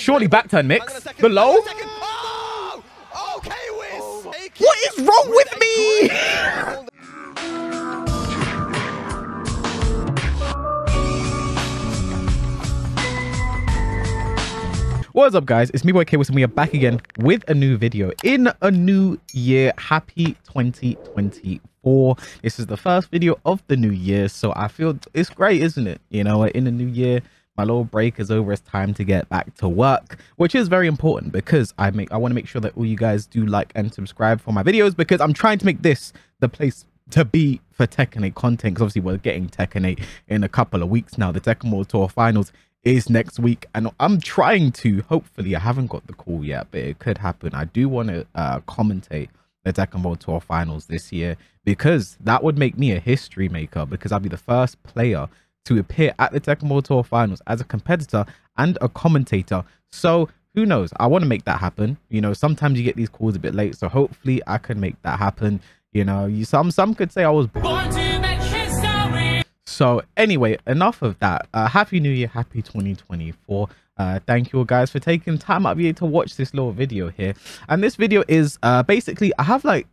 Surely back turn mix. The low. Oh, okay, What is wrong with me? What's up, guys? It's me, boy K, and we are back again with a new video in a new year. Happy 2024. This is the first video of the new year, so I feel it's great, isn't it? You know, in the new year, my little break is over. It's time to get back to work, which is very important because I want to make sure that all you guys do like and subscribe for my videos, because I'm trying to make this the place to be for Tekken 8 content, because obviously we're getting Tekken 8 in a couple of weeks now. The Tekken World Tour Finals is next week, and I'm trying to, hopefully, I haven't got the call yet, but it could happen. I do want to commentate the Tekken World Tour Finals this year, because that would make me a history maker, because I'll be the first player to appear at the Tekken World Tour Finals as a competitor and a commentator. So who knows? I want to make that happen. You know, sometimes you get these calls a bit late, so hopefully I can make that happen. You know, some could say I was born to make history. So anyway, enough of that. Happy New Year, happy 2024. Thank you all guys for taking time out of your day to watch this little video here. And this video is basically, I have like,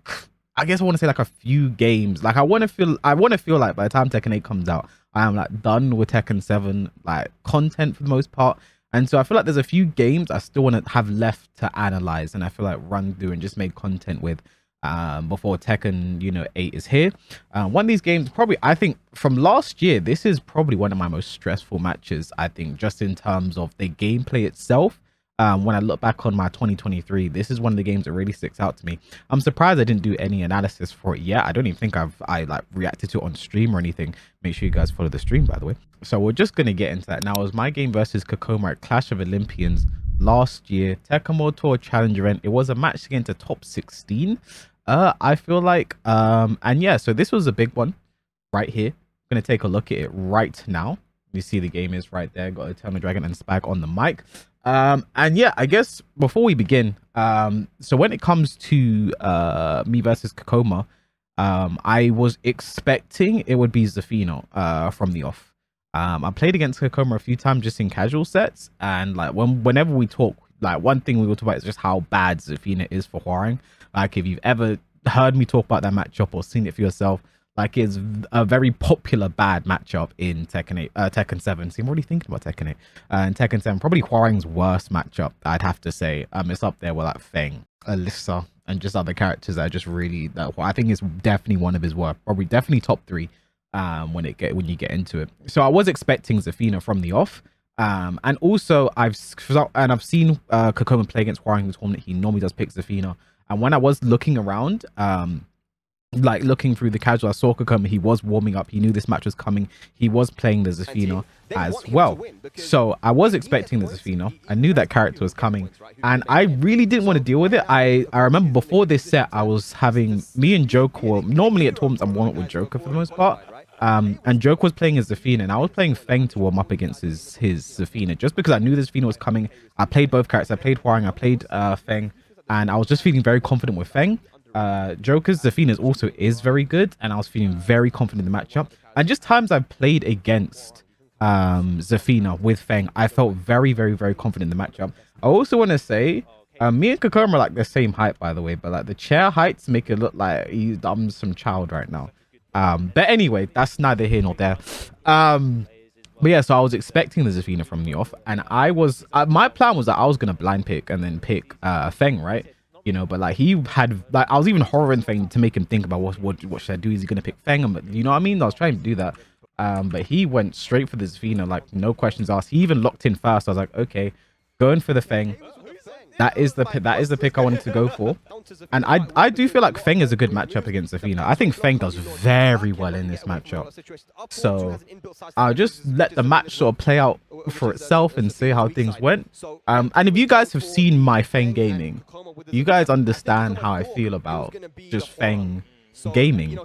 I guess I want to say like a few games. Like I want to feel like by the time Tekken 8 comes out, I am like done with Tekken 7 like content for the most part. And so I feel like there's a few games I still want to have left to analyze, and I feel like run through and just make content with before Tekken, you know, 8 is here. One of these games, probably, I think from last year, this is probably one of my most stressful matches, I think, just in terms of the gameplay itself. When I look back on my 2023, this is one of the games that really sticks out to me. I'm surprised I didn't do any analysis for it yet. I don't even think I like reacted to it on stream or anything. Make sure you guys follow the stream, by the way. So we're just going to get into that now. It was my game versus Kkokkoma at Clash of Olympians last year, Tekken World Tour Challenge event. It was a match against a top 16. I feel like, and yeah, so this was a big one right here. I'm going to take a look at it right now. You see the game is right there. Got Eternal Dragon and Spag on the mic. And yeah, I guess before we begin, so when it comes to me versus Kkokkoma, I was expecting it would be Zafino from the off. I played against Kkokkoma a few times just in casual sets, and like whenever we talk, like one thing we will talk about is just how bad Zafina is for Hwoarang. Like if you've ever heard me talk about that matchup or seen it for yourself, like it's a very popular bad matchup in Tekken 8, Tekken 7. See, I'm already thinking about Tekken 8. And Tekken 7, probably Hwoarang's worst matchup, I'd have to say. It's up there with like Feng, Alyssa, and just other characters that are just really, that I think is definitely one of his worst. Probably definitely top 3 when you get into it. So I was expecting Zafina from the off. And also I've seen Kkokkoma play against Hwoarang in the tournament. He normally does pick Zafina. And when I was looking around, like looking through the casual, I saw Kkokkoma. He was warming up. He knew this match was coming. He was playing the Zafina as well. So I was expecting the Zafina. I knew that character was coming, and I really didn't want to deal with it. I remember before this set, I was having me and Joker. Well, normally at tournaments I'm warm up with Joker for the most part. And Joker was playing his Zafina, and I was playing Feng to warm up against his Zafina, just because I knew the Zafina was coming. I played both characters. I played Hwoarang. I played Feng. And I was just feeling very confident with Feng. Joker's Zafina also is very good, and I was feeling very confident in the matchup. And just times I've played against Zafina with Feng, I felt very, very, very confident in the matchup. I also want to say, me and Kkokkoma are like the same height, by the way, but like the chair heights make it look like I'm some child right now. But anyway, that's neither here nor there. But yeah, so I was expecting the Zafina from the off, and I was my plan was that I was gonna blind pick and then pick Feng, right? You know, but like he had, like I was even horroring Feng to make him think about what should I do? Is he gonna pick Feng? You know what I mean? I was trying to do that, but he went straight for the Zafina, like no questions asked. He even locked in first. I was like, okay, going for the Feng. That is the pick I wanted to go for. And I do feel like Feng is a good matchup against Zafina. I think Feng does very well in this matchup. So I'll just let the match sort of play out for itself and see how things went. And if you guys have seen my Feng gaming, you guys understand how I feel about just Feng gaming.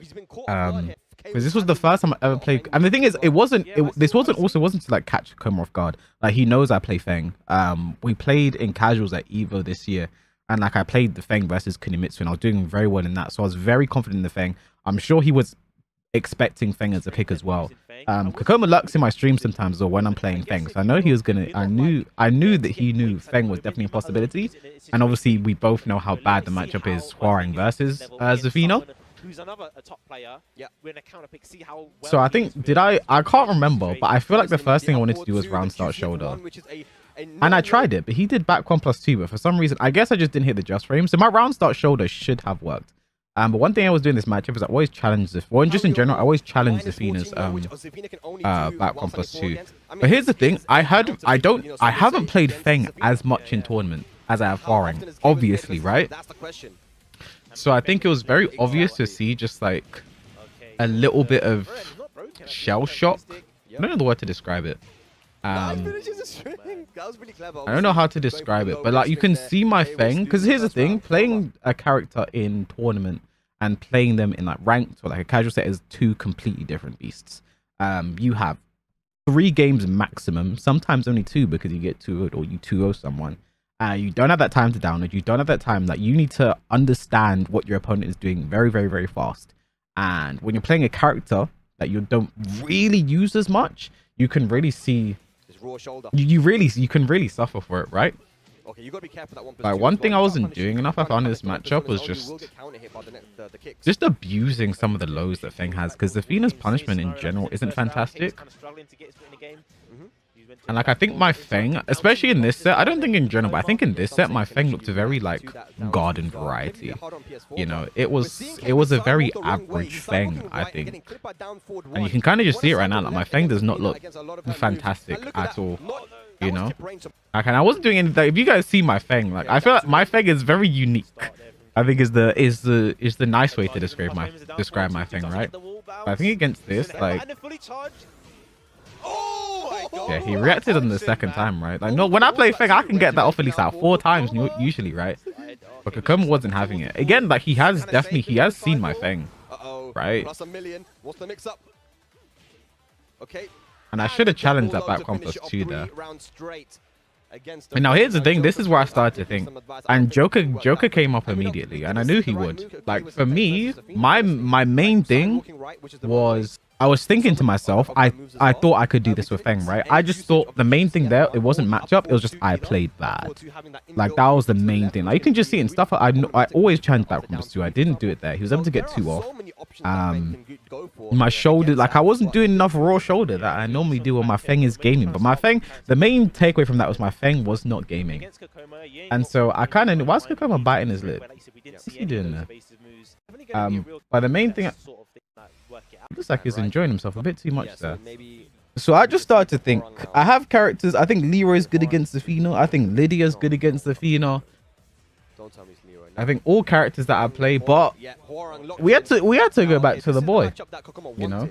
Because this was the first time I ever played, and the thing is, this wasn't to like catch Kkokkoma off guard. Like he knows I play Feng. We played in casuals at Evo this year, and like I played the Feng versus Kunimitsu, and I was doing very well in that. So I was very confident in the Feng. I'm sure he was expecting Feng as a pick as well. Kkokkoma lurks in my stream sometimes or when I'm playing Feng, so I know he was gonna. I knew that he knew Feng was definitely a possibility, and obviously we both know how bad the matchup is Hwoarang versus Zafina. Who's another top player? Yeah, we're in a counter pick. See how. So I think I can't remember, but I feel like the first thing I wanted to do was round start shoulder. And I tried it, but he did back 1+2, but for some reason, I guess I just didn't hit the just frame. So my round start shoulder should have worked. But one thing I was doing this matchup is I always challenge this, or just in general, I always challenge Zafina's back 1+2. But here's the thing, I haven't played Feng as much in tournament as I have Hwoarang, obviously, right? So I think it was very obvious to see just like a little bit of shell shock. I don't know the word to describe it. I don't know how to describe it, but like you can see my Feng, because here's the thing, playing a character in tournament and playing them in like ranked or like a casual set is two completely different beasts. You have 3 games maximum, sometimes only 2 because you get 2-0 or you 2-0 someone. You don't have that time to download, you don't have that time, like you need to understand what your opponent is doing very, very, very fast. And when you're playing a character that you don't really use as much, you can really see you can really suffer for it, right? Okay, you got to be careful that one. Like one thing I wasn't doing enough, I found in this matchup was just abusing some of the lows that Feng has, because Zafina's punishment in general isn't fantastic. And like I think my Feng, especially in this set, I don't think in general, but I think in this set my Feng looked very like garden variety. You know, it was a very average Feng, I think. And you can kind of just see it right now. Like my Feng does not look fantastic at all. You know, like, and I wasn't doing anything. If you guys see my Feng, like I feel like my Feng is very unique. I think is the nice way to describe my Feng, right? But I think against this, like. Yeah, he reacted on the second time, right? Like, no, when I play Feng, I can get that off at least like 4 times usually, right? But Kkokkoma wasn't having it. Again, like he has seen my Feng, right? And I should have challenged that back 1+2 there. And now here's the thing, this is where I started to think, and Joker came up immediately, and I knew he would. Like for me, my main thing was, I was thinking to myself, I thought I could do this with Feng, right? I just thought the main thing there, it wasn't matchup, it was just I played bad. Like that was the main thing. Like you can just see it in stuff. I always challenged back 1+2. I didn't do it there. He was able to get 2 off. My shoulder, like I wasn't doing enough raw shoulder that I normally do when my Feng is gaming. But my Feng, the main takeaway from that was my Feng was not gaming. And so I kind of, why's Kkokkoma biting his lip? What's he doing there? But the main thing, looks like he's enjoying himself a bit too much there. So I just started to think, I have characters, I think Leroy's good against Zafina. I think Lydia's good against Zafina. I think all characters that I play, but we had to go back to the boy, you know.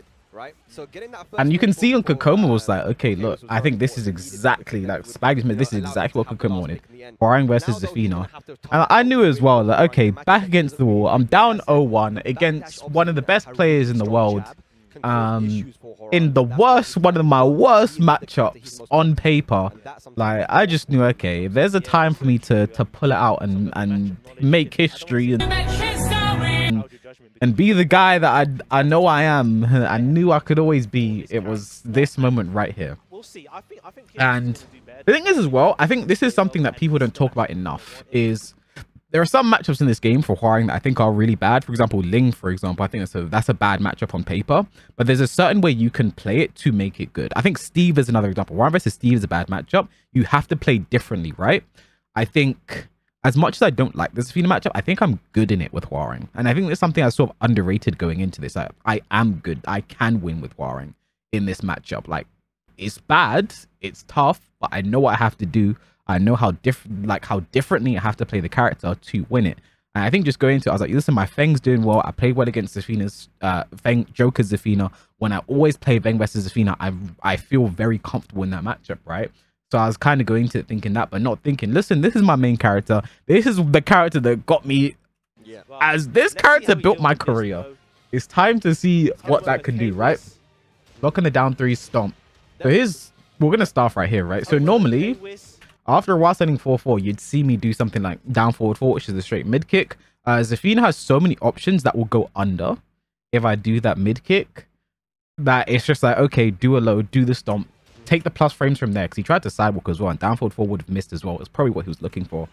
And you can see on Kkokkoma was like, okay, look, I think this is exactly like Spaghetti. This is exactly what Kkokkoma wanted. Hwoarang versus Zafina. And I knew as well that okay, back against the wall, I'm down 0-1 against one of the best players in the world. In the worst, one of my worst matchups on paper. Like I just knew, okay, if there's a time for me to pull it out and make history and be the guy that I know I am, I knew I could always be, it was this moment right here. And the thing is as well, I think this is something that people don't talk about enough, is there are some matchups in this game for Hwoarang that I think are really bad. For example, Ling, for example, I think that's a bad matchup on paper, but there's a certain way you can play it to make it good. I think Steve is another example. Hwoarang versus Steve is a bad matchup. You have to play differently, right? I think as much as I don't like this Zafina matchup, I think I'm good in it with Hwoarang. And I think there's something that's sort of underrated going into this. I am good. I can win with Hwoarang in this matchup. Like, it's bad, it's tough, but I know what I have to do. I know how differently I have to play the character to win it. And I think just going into it, I was like, listen, my Feng's doing well. I played well against Zafina's Joker's Zafina. When I always play Feng versus Zafina, I feel very comfortable in that matchup, right? So I was kind of going to it thinking that, but not thinking, listen, this is my main character. This is the character that got me, as this character built my career. It's time to see what that can do, right? Blocking the down 3 stomp. So we're going to start right here, right? So normally, after a while setting 4-4, you'd see me do something like down forward 4, which is a straight mid kick. Zafina has so many options that will go under if I do that mid kick. that it's just like, okay, do a load, do the stomp, take the plus frames from there, because he tried to sidewalk as well, and down forward 4 would have missed as well. It's probably what he was looking for.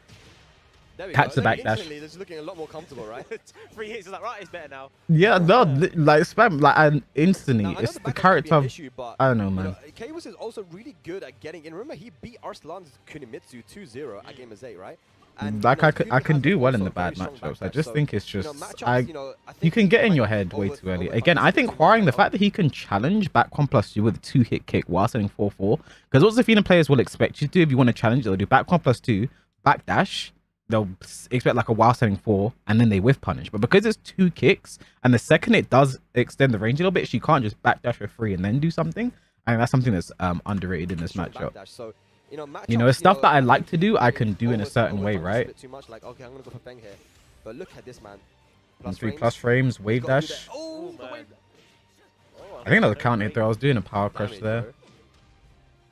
Catch the backdash. It's looking a lot more comfortable, right? 3 hits, is like, right, it's better now. Yeah, no, like spam, like, and instantly, Now, it's the character of, I don't know, man. Kwas is also really good at getting in. Remember, he beat Arslan's Kunimitsu 2-0 at Game of 8, right? And, like I can do well in the bad matchups. I just think it's just you can get in your head way too early. Again, I think Hwaring, the fact that he can challenge back 1+2 with a 2-hit kick while sending 4-4, because what Zafina players will expect you to do if you want to challenge, they'll do back 1+2, backdash. They'll expect like a while setting 4, and then they whiff punish. But because it's 2 kicks, and the second it does extend the range a little bit, she can't just backdash for free and then do something. And that's something that's underrated in this matchup. So, you know, it's stuff that I like to do, I can do in a certain way, right? Too much, like, okay, I'm gonna go for Feng here. But look at this man. 3+ frames, wave dash. Oh, I think that was a counter hit there. I was doing a power crush there.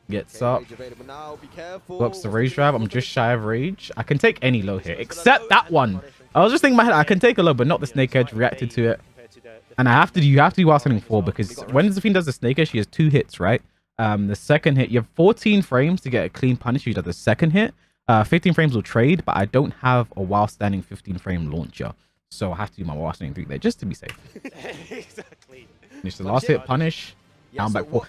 Gets up. Blocks the rage drive. I'm just shy of rage. I can take any low hit except that one. I was just thinking in my head, I can take a low, but not the snake edge. Reacted to it. And you have to do while sending 4, because when Zafina does the snake edge, she has 2 hits, right? The second hit, you have 14 frames to get a clean punish. You do the second hit. 15 frames will trade, but I don't have a while standing 15 frame launcher. So I have to do my while standing 3 there just to be safe. Exactly. Finish the last hit, punish. Down back 4.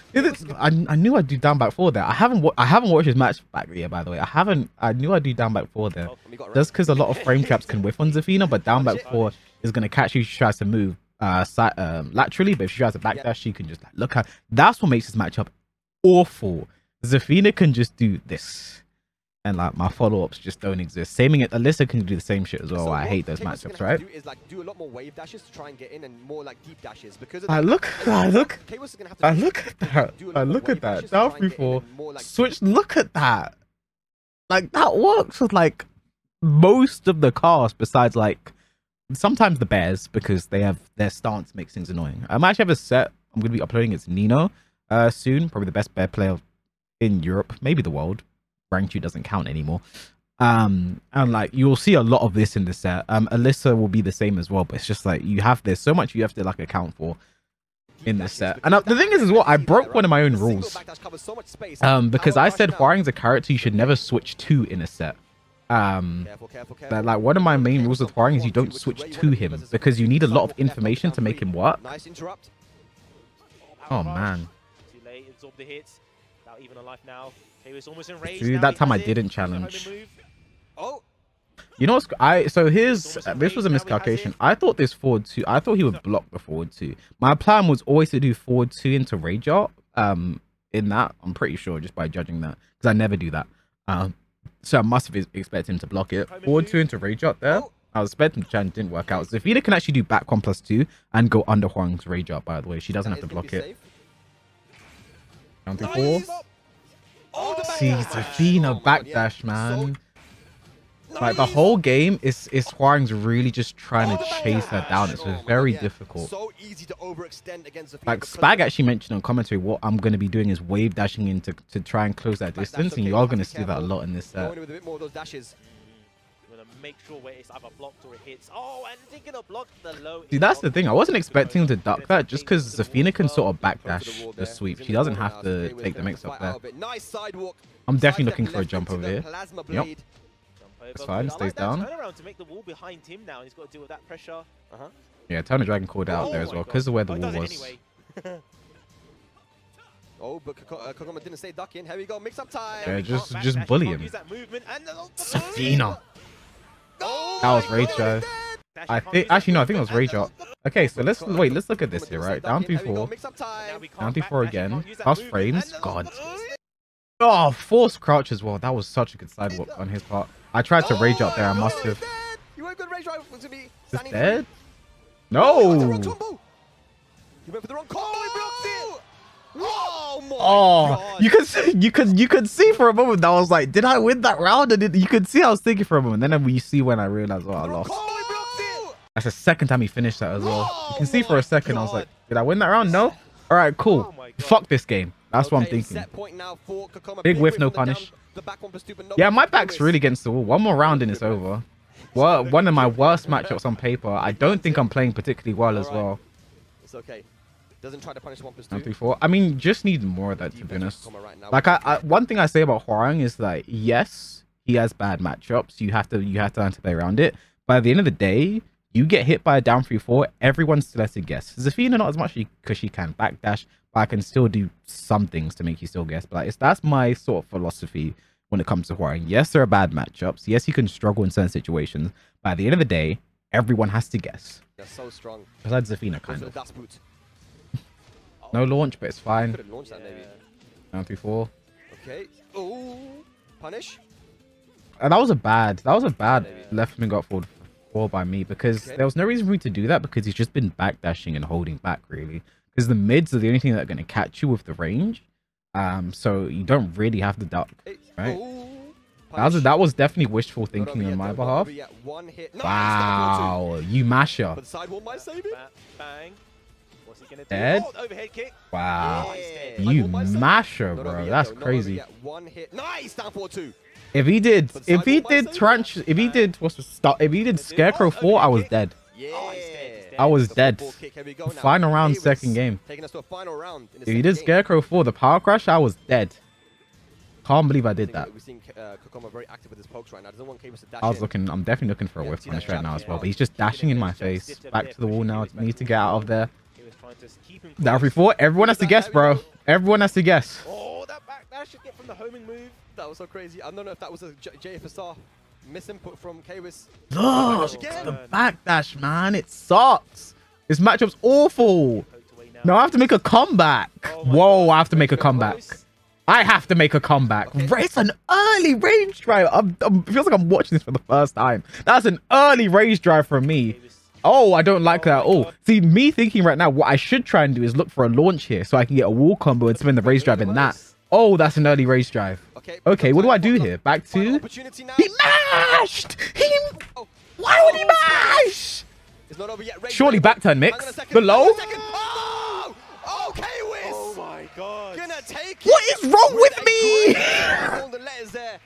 I knew I'd do down back 4 there. I haven't watched his match back there, by the way. I knew I'd do down back 4 there. Just because a lot of frame traps can whiff on Zafina, but down back 4 is going to catch you if she tries to move laterally, but if she tries to backdash, she can just look at. That's what makes this matchup awful. Zafina can just do this, and like my follow-ups just don't exist. Saming it, Alyssa can do the same shit as well. I hate those matchups, right? Do a lot more wave dashes to try and get in, and more like deep dashes, because I look at that down 3-4 switch. Look at that, like that works with like most of the cast besides like sometimes the bears, because they have their stance makes things annoying. I might actually have a set I'm going to be uploading. It's Nino soon, probably the best bear player in Europe, maybe the world. Rank 2 doesn't count anymore. And like you'll see a lot of this in the set. Alyssa will be the same as well, but it's just like there's so much you have to like account for in this set. And the thing is well, I broke one of my own rules because I said Hwaring's a character you should never switch to in a set. But like one of my main rules with Hwaring is you don't switch to him, because you need a lot of information to make him work. Oh man. Too late, absorb the hits. Without even a life now. Kwas almost in range. Dude, that time I didn't challenge. Oh. You know what's so here's this was a miscalculation. I thought this forward 2, I thought he would block the forward 2. My plan was always to do forward 2 into rage art. In that, I'm pretty sure, just by judging that, because I never do that. So I must have expected him to block it. Forward 2 into rage art there. I was expecting to challenge, didn't work out. Zafina can actually do back 1+2 and go under Hwaring's rage art, by the way. She doesn't have to block it. Down 3-4. See, Zafina backdash, man. Like the whole game is Hwaring's really just trying to chase her down. It's very difficult. So easy to overextend against Zafina. Like Spag actually mentioned on commentary, what I'm going to be doing is wave dashing in to try and close that distance, and you are going to see that a lot in this set. With a bit more of those dashes. Make sure where it's either blocked or it hits. Oh, and thinking of block the low. See, that's the thing. I wasn't expecting to duck that just because Zafina can sort of backdash the sweep. She doesn't have to take the mix up there. I'm definitely looking for a jump over here. Yep. It's fine. Stays down. To make the wall behind him now. He's got to deal with that pressure. Yeah, Turner Dragon called out there as well because of where the wall was. Oh, but Kkokkoma didn't say duck in. Here we go. Mix up time. Yeah, just bully him. Zafina. That was rage drive. I think actually no, I think it was rage art. Okay, so let's look at this here, right? Down 3-4. Down 3-4 again. Plus frames. God. Oh, forced crouch as well. That was such a good sidewalk on his part. I tried to rage out there. I must have. You went good rage drive to me. Is this dead? No. You went for the wrong combo. Oh my God. You could see for a moment that I was like, did I win that round? And you could see I was thinking for a moment. Then we see when I realized, oh, I lost. That's the second time he finished that as well. You can see for a second I was like, did I win that round? No. All right, cool. Fuck this game. That's what I'm thinking. Big whiff, no punish. Yeah, my back's really against the wall. One more round and it's over. Well, one of my worst matchups on paper. I don't think I'm playing particularly well as well. It's okay. Doesn't try to punish 1+2. 1, 3, 4. I mean, just need more of that, to be honest. Kkokkoma right now. Like, one thing I say about Hwoarang is like, yes, he has bad matchups. You have to learn to play around it. But at the end of the day, you get hit by a down 3-4, everyone still has to guess. Zafina not as much because she can backdash, but I can still do some things to make you still guess. But like, that's my sort of philosophy when it comes to Hwoarang. Yes, there are bad matchups. Yes, you can struggle in certain situations. But at the end of the day, everyone has to guess. They're so strong. Besides Zafina, kind of. That's boot. No launch, but it's fine. Could have launched that maybe. 1, 3, 4. Okay. Oh, punish. And that was a bad left flamingo up forward 4 by me, because there was no reason for me to do that, because he's just been backdashing and holding back, really. Because the mids are the only thing that are going to catch you with the range. So you don't really have to duck, right? That was definitely wishful thinking on my behalf. Wow, you masher. Bang. What's he gonna do? Dead? Oh, overhead kick. Wow, Yeah. you masher, bro. That's crazy. One hit. Nice, down 4-2. If he did Scarecrow 4, I was dead. Yeah. I was dead. Final Final round, second game. Taking us to a final round. If he did Scarecrow 4, the power crash, I was dead. Can't believe I did that. We're seeing Kkokkoma very active with his pokes right now. Doesn't want Kkokkoma to dash I'm definitely looking for a whiff punish right now as well, but he's just dashing in my face. Back to the wall now. Need to get out of there. Down 3-4. Everyone has to guess, bro. Everyone has to guess. Oh, that backdash should get from the homing move. That was so crazy. I don't know if that was a JFSR misinput from Kwis. Look, the backdash, man. It sucks. This matchup's awful. No, I have to make a comeback. Whoa, I have to make a comeback. I have to make a comeback. Okay. It's an early range drive. It feels like I'm watching this for the first time. That's an early range drive from me. Oh, I don't like that at all. See, me thinking right now, what I should try and do is look for a launch here so I can get a wall combo and spin the raise drive in that. Oh, that's an early raise drive. Okay, what do I do here? Back to... He mashed! Why would he mash? Surely back turn mix. The low? Oh, Kwis! Oh my god. Gonna take what is wrong with me? The letters there.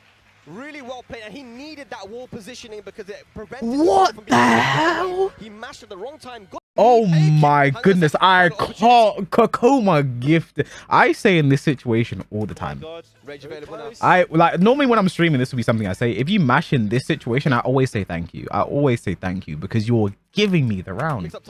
Really well played, and he needed that wall positioning because it prevented. What the hell? He mashed at the wrong time. Oh my goodness, I can't. Kkokkoma gifted. I say in this situation all the time. Normally when I'm streaming, this would be something I say. If you mash in this situation, I always say thank you. I always say thank you because you're giving me the round. But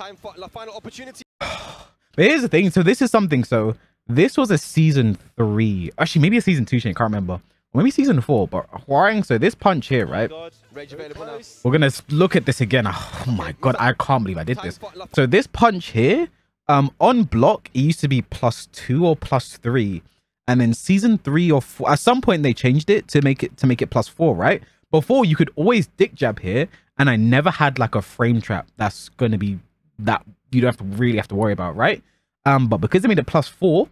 here's the thing. So this is something. So this was a season 3. Actually, maybe a season 2. I can't remember. Maybe season 4, but Hwoarang, so this punch here, right? We're gonna look at this again. Oh my god, I can't believe I did this. So this punch here, on block, it used to be +2 or +3, and then season 3 or 4, at some point they changed it to make it +4, right? Before you could always dick jab here, and I never had like a frame trap that's gonna be that you don't really have to worry about, right? But because they made it +4,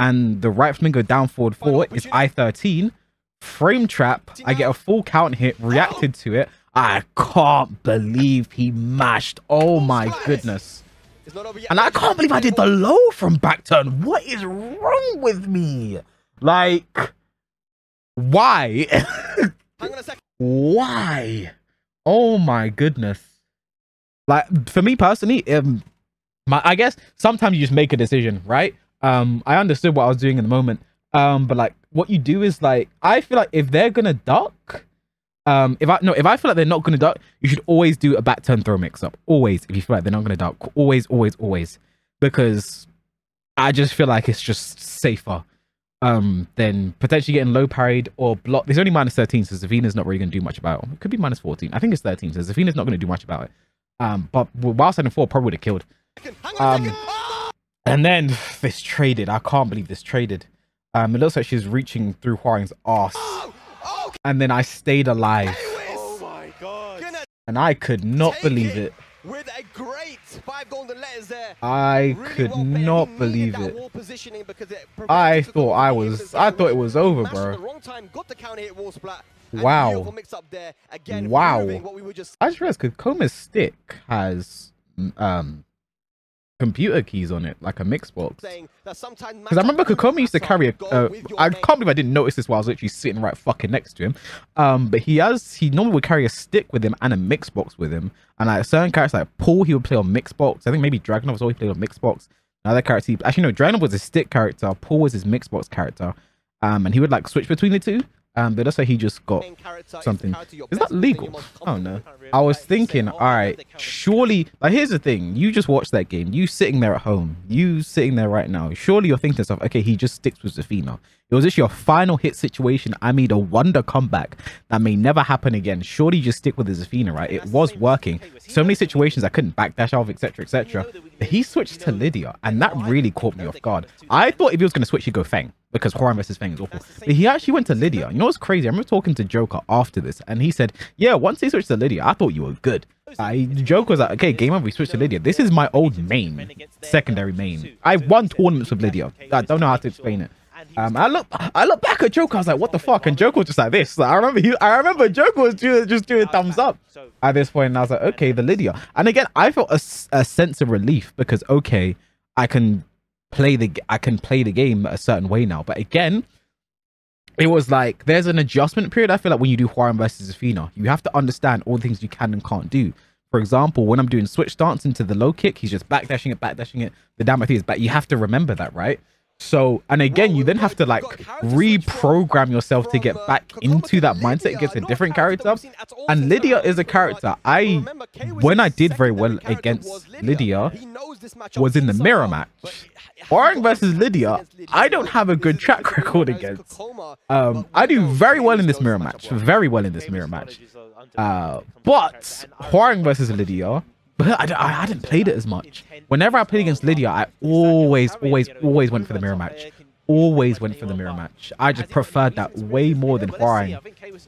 and the right flamingo down forward 4 is I13. Frame trap, I get a full count hit, reacted to it. I can't believe he mashed. Oh my goodness. And I can't believe I did the low from back turn. What is wrong with me? Like, why? Why? Oh my goodness. Like, for me personally, I guess sometimes you just make a decision, right? I understood what I was doing in the moment. But like what you do is like, I feel like if they're gonna duck, if I feel like they're not gonna duck, you should always do a back turn throw mix up. Always, if you feel like they're not gonna duck, always, because I just feel like it's just safer than potentially getting low parried or blocked. There's only -13, so Zafina's not really gonna do much about it. It could be -14. I think it's 13, so Zafina's not gonna do much about it. But while setting 4, probably would have killed. And then this traded. I can't believe this traded. It looks like she's reaching through Hwoarang's ass. And then I stayed alive. Oh my god. And I could not believe it. With a great 5 golden letters there. I could not believe it. I thought it was over, bro. Wow. Wow. I just realized Kkokkoma's stick has computer keys on it, like a mix box. Because I remember Kkokkoma used to carry I can't believe I didn't notice this while I was literally sitting right fucking next to him. But he normally would carry a stick with him and a mix box with him. And like certain characters like Paul, he would play on mix box. I think maybe Dragunov was always played on mix box. Another character. Actually, no, Dragon was his stick character. Paul was his mixed box character. And he would like switch between the two. But also he just got something. Is that legal? Oh no. I was thinking, all right, surely, like, here's the thing. You just watched that game. You sitting there at home. You sitting there right now. Surely you're thinking to yourself, okay, he just sticks with Zafina. It was just your final hit situation. I made a wonder comeback that may never happen again. Surely you just stick with the Zafina, right? It was working. So many situations I couldn't backdash off, etc., etc. He switched to Lydia, and that really caught me off guard. I thought if he was going to switch, he'd go Feng, because Hwoarang versus Feng is awful. But he actually went to Lydia. You know what's crazy? I remember talking to Joker after this, and he said, yeah, once he switched to Lydia, I thought you were good. Joker was like, okay, game over, we switched to Lydia. This is my old main, secondary main. I won tournaments with Lydia. I don't know how to explain it. I look back at Joker, I was like, what the fuck? And Joker was just like this. Like, I remember Joker was just doing thumbs up at this point, and I was like, okay, the Lydia. And again, I felt a sense of relief because, okay, I can play the game a certain way now. But again, it was like there's an adjustment period. I feel like when you do Hwoarang versus Zafina, you have to understand all the things you can and can't do. For example, when I'm doing switch stance into the low kick, he's just backdashing it. The down is back. You have to remember that, right? So, and again, you then have to like reprogram yourself to get back into that mindset against a different character. And Lydia is a character when I did very well against Lydia was in the mirror match. Hwoarang versus Lydia, I don't have a good track record against. I do very well in this mirror match, but Hwoarang versus Lydia, but I hadn't played it as much. Whenever I played against Lydia, I always went for the mirror match. I just preferred that way more than Hwoarang.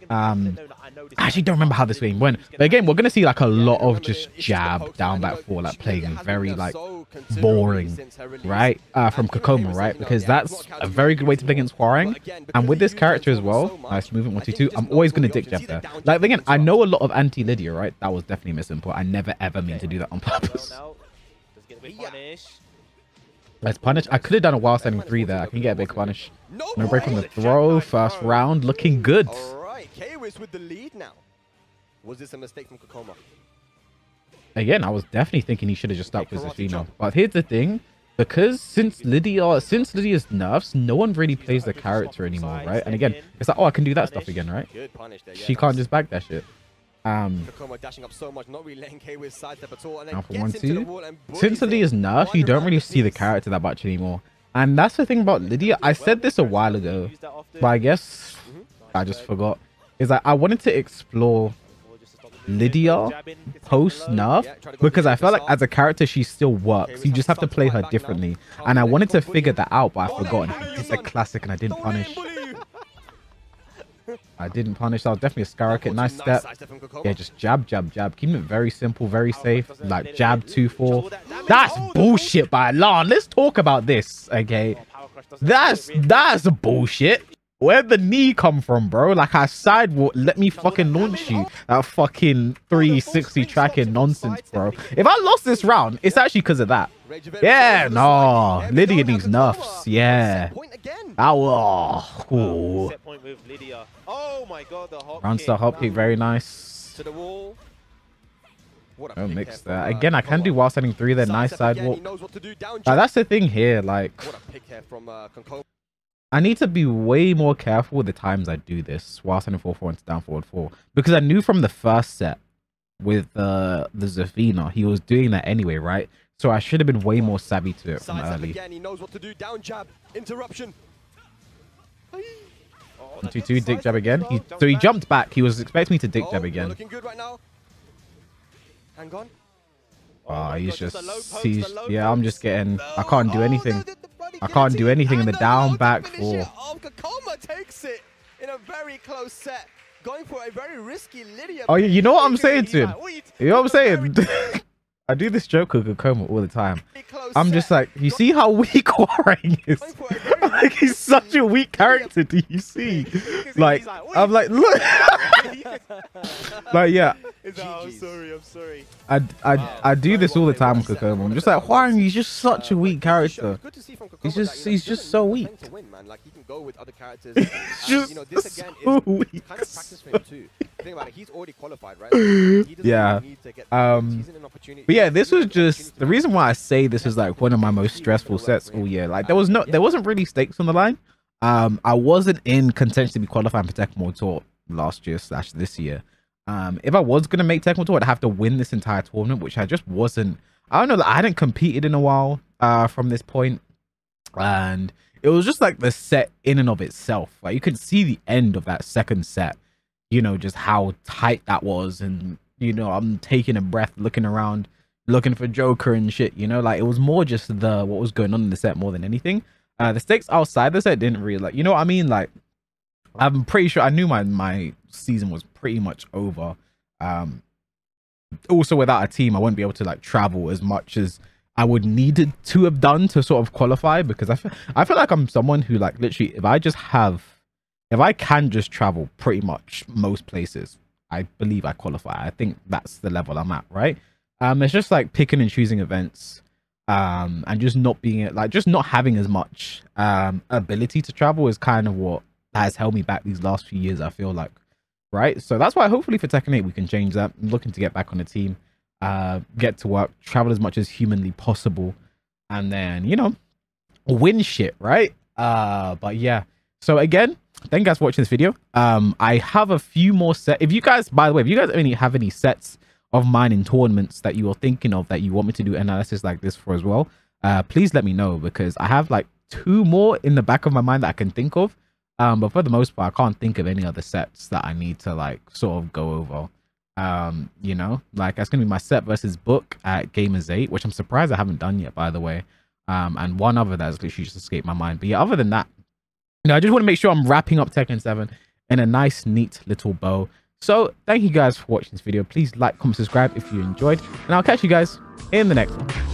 I actually don't remember how this game went. But again, we're going to see like a lot of just jab, down back four, like playing very like boring, right? From Kkokkoma, right? Because that's a very good way to play against Hwoarang. And with this character as well, nice movement, 1-2-2, I'm always going to dick jab there. Like, again, I know a lot of anti-Lydia, right? That was definitely misinput. I never ever mean to do that on purpose. Let's punish. I could have done a wild standing 3 there. I can get a big punish. No break from the throw. First round looking good. K-Wiz with the lead now. Was this a mistake from Kkokkoma? Again, I was definitely thinking he should have just stuck with Zafina. But here's the thing. Because since Lydia's nerfs, no one really plays the character anymore, right? And again, it's like, oh, I can do that stuff again, right? She can't just backdash it. Kkokkoma dashing up so much, not really letting K-Wiz sidestep at all. And then gets into the wall and since Lydia's nerf, you don't really see the character that much anymore. And that's the thing about Lydia. I said this a while ago, but I guess I just forgot. Is that I wanted to explore Lydia post nerf because I felt like as a character she still works. You just have to play her differently, and I wanted to figure that out, but I forgot. I did the classic and I didn't punish. I didn't punish. That was definitely a skyrocket. Nice step. Yeah, just jab, jab, jab. Keeping it very simple, very safe. Like jab 2-4. That's bullshit by Lan. Let's talk about this, okay? That's bullshit. Where'd the knee come from, bro? Like, I sidewalk, let me fucking launch you. That fucking 360 tracking nonsense, bro. If I lost this round, it's actually because of that. Yeah, no. Lydia needs nerfs. Yeah. Oh, round start hop kick, very nice. No mix there. Again, I can do while standing 3 there. Nice sidewalk. That's the thing here. Like, I need to be way more careful with the times I do this while standing 4-4 and down forward 4, because I knew from the first set with the Zafina he was doing that anyway, right? So I should have been way more savvy to it from early. Again, he knows what to do. Down jab, interruption. 1-2-2, dick jab again. So he jumped back. He was expecting me to dick jab again. Looking good right now. Hang on. Oh, yeah, I'm just getting, I can't do anything. I can't do anything in the down back 4. Kkokkoma takes it in a very close set. Going for a very risky Lydia. Oh, you know what I'm saying to him? You know what I'm saying? I do this joke with Kkokkoma all the time. I'm just like, you see how weak Hwoarang is? Like, he's such a weak character. Do you see? Like, I'm like, look. Like, yeah. I'm sorry. I do this all the time with Kkokkoma. I'm just like, Hwoarang, he's just such a weak character. He's just so weak. Just so weak. Think about it, he's already qualified, right? Yeah. opportunity. But yeah, this was just the reason why I say this is like one of my most stressful sets all year. Like there wasn't really stakes on the line. I wasn't in contention to be qualifying for Tekken Tour last year / this year. If I was gonna make Tekken Tour, I'd have to win this entire tournament, which I just wasn't. I don't know, like, I hadn't competed in a while from this point, and it was just like the set in and of itself. Like you could see the end of that second set, you know, just how tight that was, and you know, I'm taking a breath, looking around, looking for Joker and shit. You know, like it was more just what was going on in the set more than anything. The stakes outside the set didn't really, like, you know what I mean? Like, I'm pretty sure I knew my season was pretty much over. Also, without a team, I wouldn't be able to like travel as much as I would needed to have done to sort of qualify, because I feel like I'm someone who, like, literally, if I can just travel pretty much most places, I believe I qualify. I think that's the level I'm at, right? It's just like picking and choosing events. And just not having as much ability to travel is kind of what has held me back these last few years, I feel like, right? So that's why hopefully for Tekken 8 we can change that. I'm looking to get back on the team, get to work, travel as much as humanly possible, and then, you know, win shit, right? But yeah, so again, thank you guys for watching this video. I have a few more sets. If you guys, by the way, if you guys have any sets of mine in tournaments that you are thinking of that you want me to do analysis like this for as well, please let me know, because I have like 2 more in the back of my mind that I can think of, but for the most part I can't think of any other sets that I need to like sort of go over. You know, like that's gonna be my set versus book at Gamers 8, which I'm surprised I haven't done yet, by the way, and one other that's literally just escaped my mind. But yeah, other than that, you know, I just want to make sure I'm wrapping up Tekken 7 in a nice neat little bow. So thank you guys for watching this video. Please like, comment, subscribe if you enjoyed, and I'll catch you guys in the next one.